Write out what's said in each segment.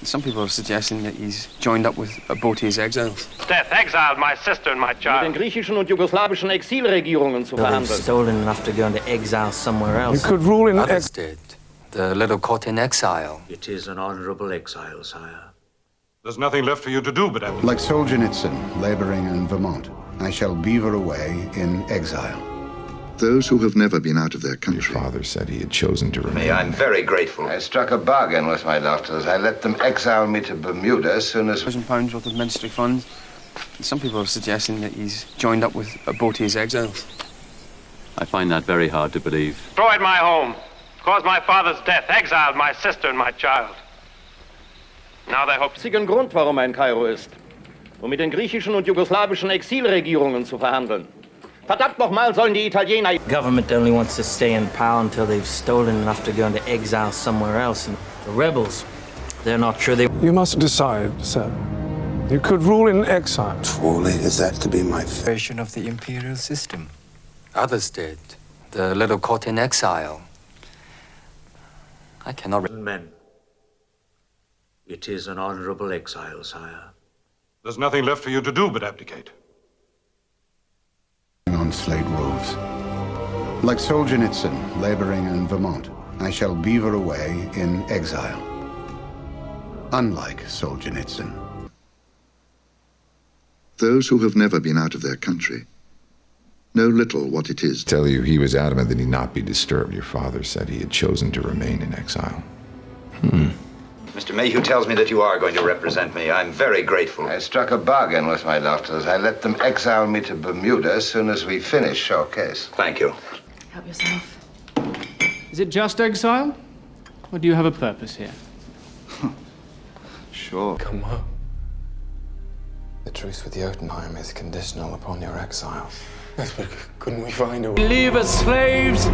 Some people are suggesting that he's joined up with abortees exiles. Death exiled my sister and my child. Mit den griechischen und jugoslawischen Exilregierungen zu verhandeln. They've stolen enough to go into exile somewhere else. You could rule in Banished, the little court in exile. It is an honorable exile, sire. There's nothing left for you to do but abdicate. Like Solzhenitsyn, laboring in Vermont, I shall beaver away in exile. Those who have never been out of their country. Your father said he had chosen to remain. I'm very grateful. I struck a bargain with my doctors. I let them exile me to Bermuda as soon as... £1,000 worth of ministry funds. Some people are suggesting that he's joined up with abortees exiles. I find that very hard to believe. Destroyed my home, caused my father's death, exiled my sister and my child. Now they hope... Einzigen Grund, warum er in Kairo ist, um mit den griechischen und jugoslawischen Exilregierungen zu verhandeln. Verdammt nochmal sollen die Italiener... Government only wants to stay in power until they've stolen enough to go into exile somewhere else. And the rebels, they're not sure they... You must decide, sir. You could rule in exile. Truly, is that to be my fate? Version of the imperial system. Others did. The little court in exile. I cannot... Men, it is an honorable exile, sire. There's nothing left for you to do but abdicate. On slate roofs. Like Solzhenitsyn, laboring in Vermont, I shall beaver away in exile. Unlike Solzhenitsyn. Those who have never been out of their country know little what it is. Tell you he was adamant that he not be disturbed. Your father said he had chosen to remain in exile. Mr. Mayhew tells me that you are going to represent me. I'm very grateful. I struck a bargain with my doctors. I let them exile me to Bermuda as soon as we finish your case. Thank you. Help yourself. Is it just exile? Or do you have a purpose here? Sure. Come on. The truce with Jotunheim is conditional upon your exile. Yes, but couldn't we find a way? Leave as slaves,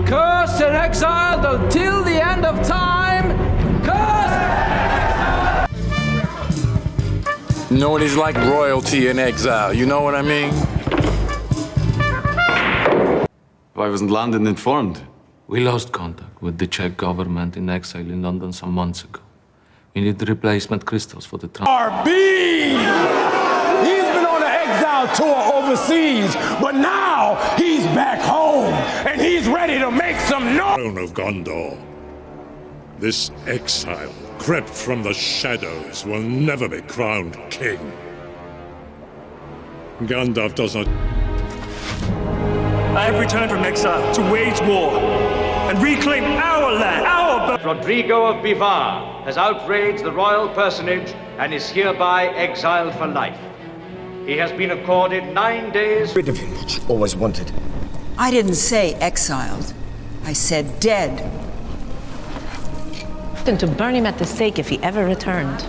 cursed and exiled until the end of time. Nobody's like royalty in exile, you know what I mean? Why wasn't London informed? We lost contact with the Czech government in exile in London some months ago. We need the replacement crystals for the RB! He's been on an exile tour overseas, but now he's back home, and he's ready to make some noise! Throne of Gondor. This exile, crept from the shadows, will never be crowned king. Gandalf does not... I have returned from exile to wage war and reclaim our land, our... Rodrigo of Bivar has outraged the royal personage and is hereby exiled for life. He has been accorded 9 days... Rid of him, which you always wanted. I didn't say exiled. I said dead. And to burn him at the stake if he ever returned.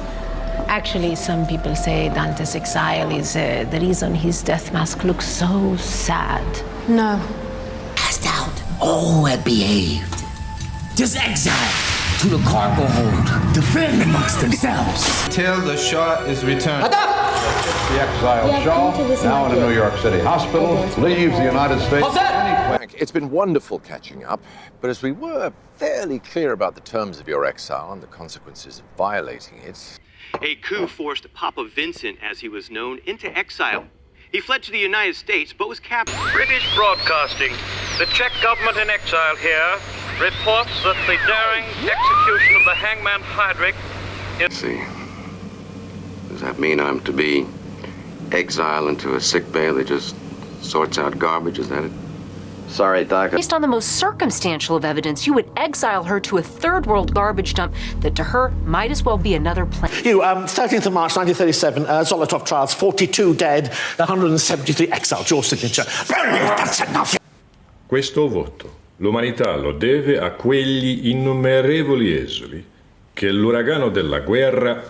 Actually, some people say Dante's exile is the reason his death mask looks so sad. No. Passed out. All had behaved. Just exile to the cargo hold. Defend amongst themselves. Till the Shah is returned. The exiled Shah, now in a New York City hospital, leaves the United States. It's been wonderful catching up, but as we were fairly clear about the terms of your exile and the consequences of violating it... A coup forced Papa Vincent, as he was known, into exile. He fled to the United States, but was captured. British Broadcasting. The Czech government in exile here reports that the daring execution of the hangman Friedrich is... See, does that mean I'm to be exiled into a sick bay that just sorts out garbage? Is that it? Sorry, Doc. Based on the most circumstantial of evidence, you would exile her to a third-world garbage dump that to her might as well be another planet. 13th of March 1937, Zolotov trials, 42 dead, 173 exiled. Your signature. That's enough. Questo voto l'umanità lo deve a quegli innumerevoli esuli che l'uragano della guerra